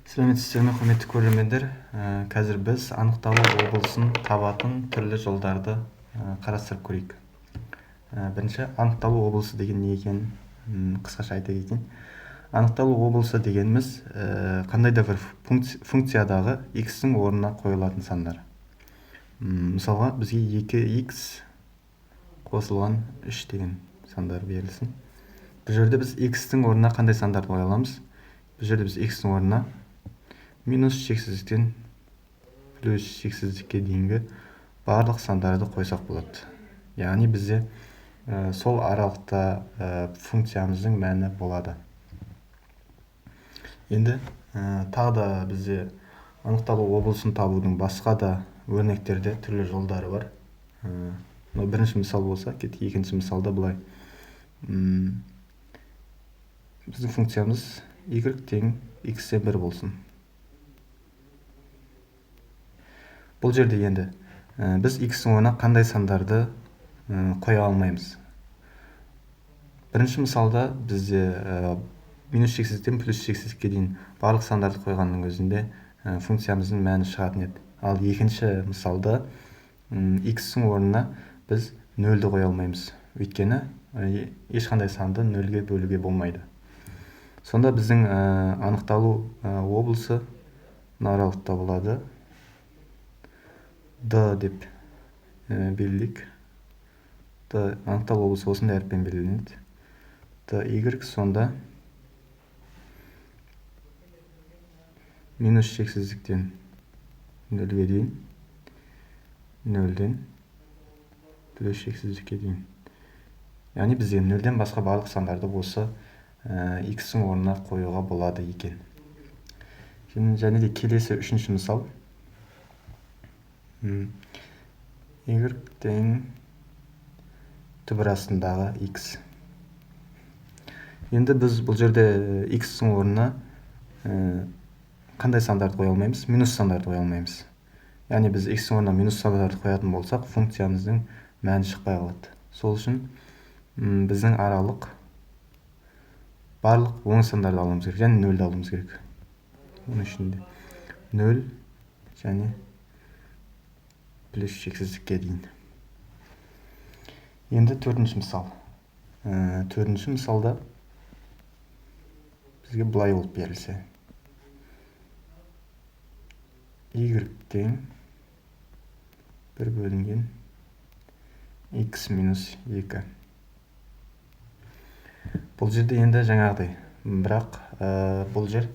Сәлеметсіздер ме, құрметті көрермендер. Қазір біз анықталу облысын табатын түрлі жолдарды қарастырып көрейік. Бірінші, анықталу облысы деген не екенін қысқаша айта кетейін. Анықталу облысы дегеніміз қандай да бір функциядағы x-тің орнына қойылатын сандар. Мысалға, бізге 2x қосылған 3 деген сандар берілсін. Бұл жерде біз x-тің орнына қандай сандарды қоя аламыз? Бұл жерде біз x-тің орнына минус шексіздіктен плюс шексіздікке дейінгі барлық сандарды қойсақ болады. Яғни бізде сол аралықта функциямыздың мәні болады. Енді тағы да бізде анықталу облысын табудың басқа да өрнектерде түрлі жолдары бар. Бірінші мысал болса, екінші мысалда былай. Біздің функциямыз y тең x-те 1 болсын. Бұл жерде енді біз x-тің орнына қандай сандарды қоя алмаймыз. Бірінші мысалда бізде минус шексіздіктен плюс шексіздікке дейін барлық сандарды қойғанның өзінде функциямыздың мәні шығатын еді. Ал екінші мысалда x-тің орнына біз 0-ді қоя алмаймыз. Өйткені ешқандай санды 0-ге бөлуге болмайды. Сонда біздің анықталу облысы аралықта болады. D деп белгілейік. Анықталу облысы осындай әріппен белгіленеді. y сонда минус шексіздіктен 0-ге дейін, 0-ден плюс шексіздікке дейін. Яғни бізде 0-ден басқа барлық сандарды осы x-тің орнына қоюға болады екен. Және де келесі үшінші мысал. y тең түбір астындағы x. Енді біз бұл жерде x-тің орнына қандай сандарды қоя алмаймыз? Минус сандарды қоя алмаймыз. Яғни біз x-тің орнына минус сандарды қоятын болсақ, функциямыздың мәні шықпай қалады. Сол үшін біздің аралық барлық оң сандарды алуымыз керек, және 0-ді алуымыз керек. Оның ішінде 0 және плюс шексіздікке дейін. Енді төртінші мысал. Төртінші мысалда бізге былай болып берілсе. y тең 1 бөлінген x минус 2. Бұл жерде енді жаңағыдай. Бірақ бұл жер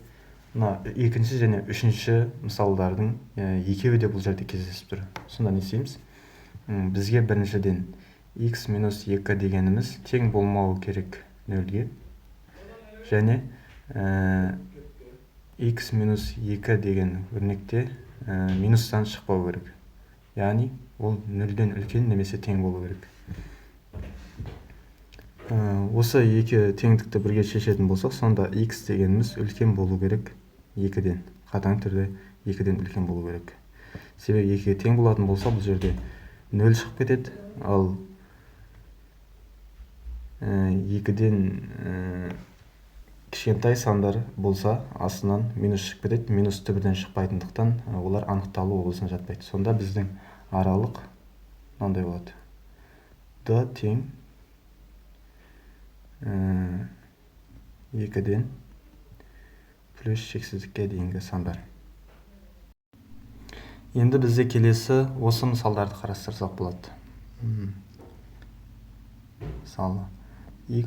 екінші және үшінші мысалдардың екеуі де бұл жерде кездесіп тұр. Сонда не істейміз? Бізге біріншіден x минус 2 дегеніміз тең болмауы керек 0-ге. Және x минус 2 деген өрнекте минустан шықпау керек. Яғни ол 0-ден үлкен немесе тең болу керек. Осы екі теңдікті бірге шешетін болсақ, сонда x дегеніміз үлкен болу керек 2-ден. Қатаң түрде 2-ден үлкен болу керек. Себебі 2-ге тең болатын болса, бұл жерде 0 шығып кетеді. Ал 2-ден кішкентай сандар болса, астынан минус шығып кетеді. Минус түбірден шықпайтындықтан олар анықталу облысына жатпайды. Сонда біздің аралық мынандай болады. D тең 2-ден плюс шексіздікке дейінгі сандар. Енді бізде келесі осы мысалдарды қарастырсақ болады. Мысалы, y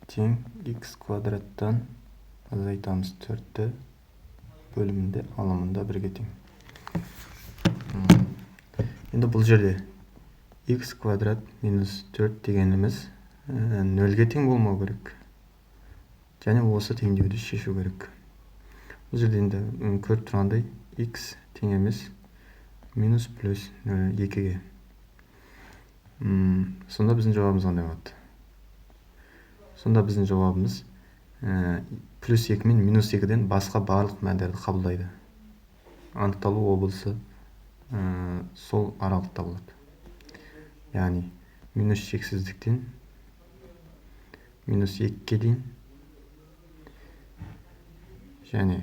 тең x квадраттан азайтамыз 4-ті бөлімінде алымында 1-ге тең. Енді бұл жерде x квадрат минус 4 дегеніміз 0-ге тең болмау керек. Және осы теңдеуді шешу керек. Бұл жерде енді көріп тұрғандай x тең емес минус плюс 2-ге. Сонда біздің жауабымыз қандай болады? Сонда біздің жауабымыз плюс 2 мен минус 2-ден басқа барлық мәндерді қабылдайды. Анықталу облысы сол аралықта болады. Яғни минус шексіздіктен минус 2-ге дейін және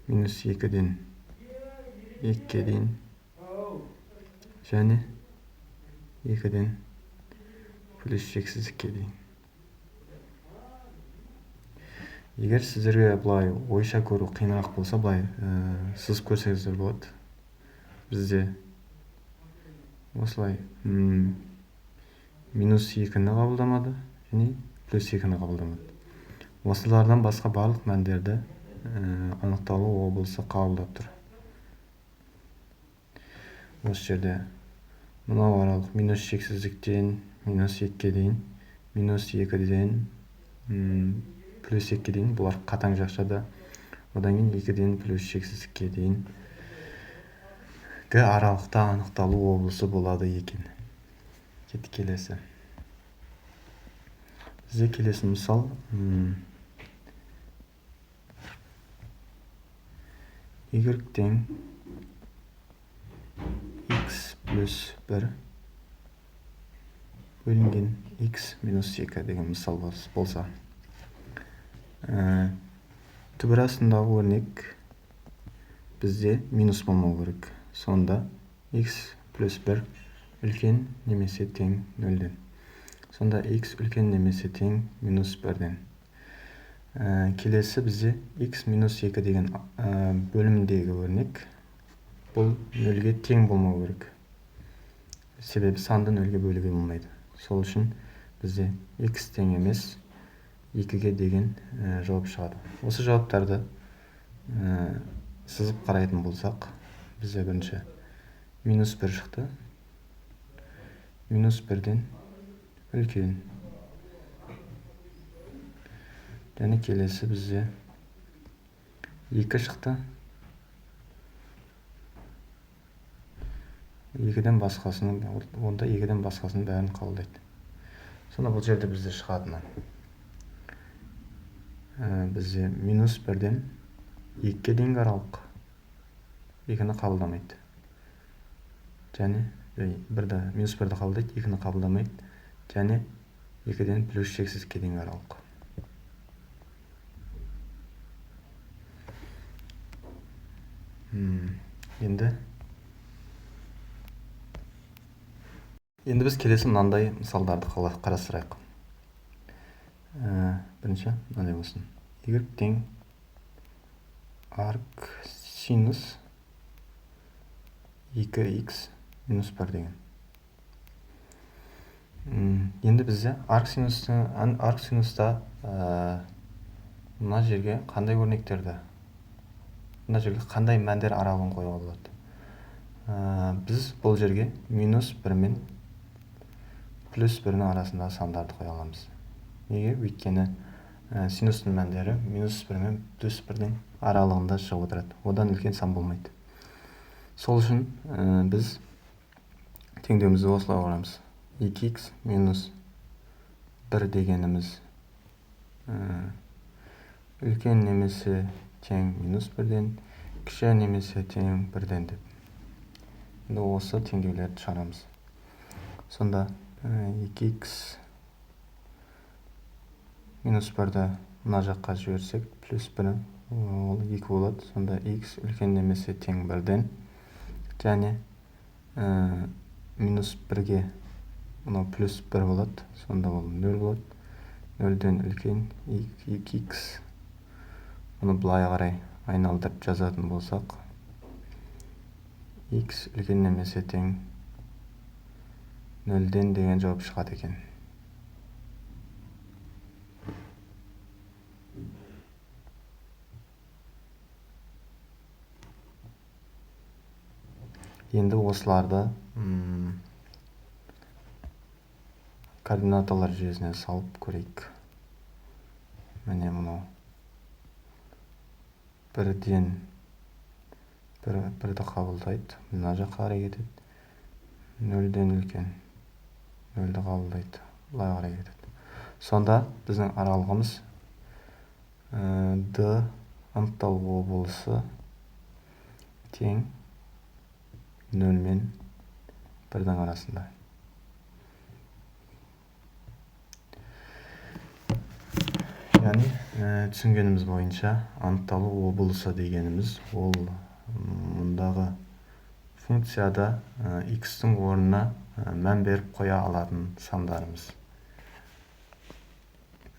минус 2-ден 2-ге дейін және 2-ден плюс шексіздікке дейін. Егер сіздерге бұлай ойша көру қиынырақ болса, бұлай сызып көрсеңіздер болады. Бізде осылай минус 2-ні қабылдамады және плюс 2-ні қабылдамады. Осылардан басқа барлық мәндерді анықталу облысы қабылдап тұр. Осы жерде мынау аралық минус шексіздіктен минус 2-ге дейін, минус 2-ден плюс 2-ге дейін, бұлар қатаң жақшада. Одан кейін 2-ден плюс шексіздікке дейін аралықта анықталу облысы болады екен. Келесі. Бізде келесі мысал y тең x плюс 1 бөлінген x минус 2 деген мысал болса. Түбір астындағы өрнек бізде минус болмау керек. Сонда x плюс 1 үлкен немесе тең 0-ден. Сонда x үлкен немесе тең минус 1-ден. Келесі бізде x минус 2 деген бөлімдегі өрнек. Бұл 0-ге тең болмау керек. Себебі санды 0-ге бөлуге болмайды. Сол үшін бізде x тең емес 2-ге деген жауап шығады. Осы жауаптарды сызып қарайтын болсақ, бізде бірінші минус 1 шықты. Минус 1-ден үлкен. Және келесі бізде 2 шықты. 2-ден басқасының, онда 2-ден басқасының бәрін қабылдайды. Сонда бұл жерде бізде шығатыны. Бізде минус 1-ден 2-ге дейінгі аралық 2-ні қабылдамайды. Және минус 1-ді қабылдайды, 2-ні қабылдамайды. Және 2-ден плюс шексіздікке дейінгі аралық. Енді біз келесі мынандай мысалдарды қарастырайық. Бірінші мынандай болсын. Y тең арк синус 2x минус 1 деген. Енді бізде арк синуста мына жерге қандай өрнектерді, мына жерге қандай мәндер аралығын қоюға болады. Біз бұл жерге минус 1 мен плюс 1-ның арасындағы сандарды қоя аламыз. Неге? Өйткені синустың мәндері минус 1 мен плюс 1-дің аралығында шығып отырады. Одан үлкен сан болмайды. Сол үшін біз теңдеуімізді осылай қараймыз. 2x минус 1 дегеніміз үлкен немесе тең минус 1-ден, кіші немесе тең 1-ден деп. Енді осы теңдеулерді шығарамыз. Сонда 2x минус 1-ді мына жаққа жіберсек, плюс 1 ол 2 болады. Сонда x үлкен немесе тең 1-ден. Және минус 1-ге мынау плюс 1 болады. Сонда ол 0 болады. 0-ден үлкен 2x. Оны бұлай қарай айналдырып жазатын болсақ, x үлкен немесе тең 0-ден деген жауап шығады екен. Енді осыларды координаталар жүйесіне салып көрейік. Міне мұнау 1-ден 1-ді қабылдайды, мына жаққа қарай кетеді. 0-ден үлкен 0-ді қабылдайды, былай қарай кетеді. Сонда біздің аралығымыз D анықталу облысы тең 0 мен 1-дің арасында. яғни түсінгеніміз бойынша анықталу облысы дегеніміз ол мұндағы функцияда x-тің орнына мән беріп қоя алатын сандарымыз.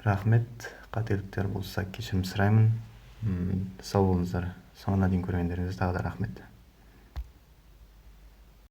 Рахмет, қателіктер болса кешірім сұраймын. Сау болыңыздар. Соңына дейін көргендеріңізге тағы да рахмет.